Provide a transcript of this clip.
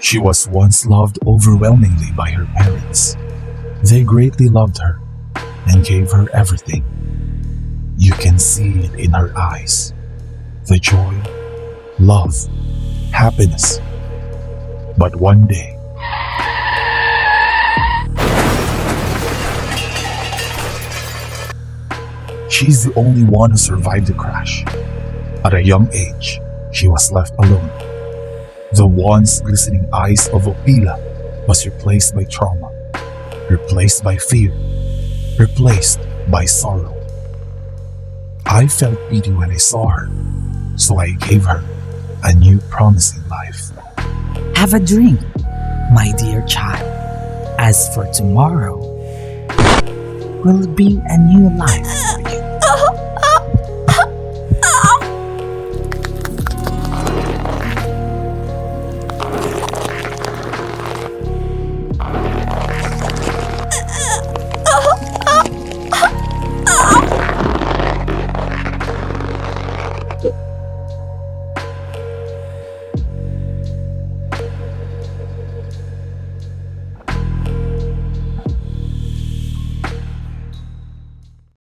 She was once loved overwhelmingly by her parents. They greatly loved her and gave her everything. You can see it in her eyes. The joy, love, happiness. But one day, she's the only one who survived the crash. At a young age, she was left alone. The once glistening eyes of Opila was replaced by trauma, replaced by fear, replaced by sorrow. I felt pity when I saw her, so I gave her a new promising life. Have a drink, my dear child. As for tomorrow, will be a new life.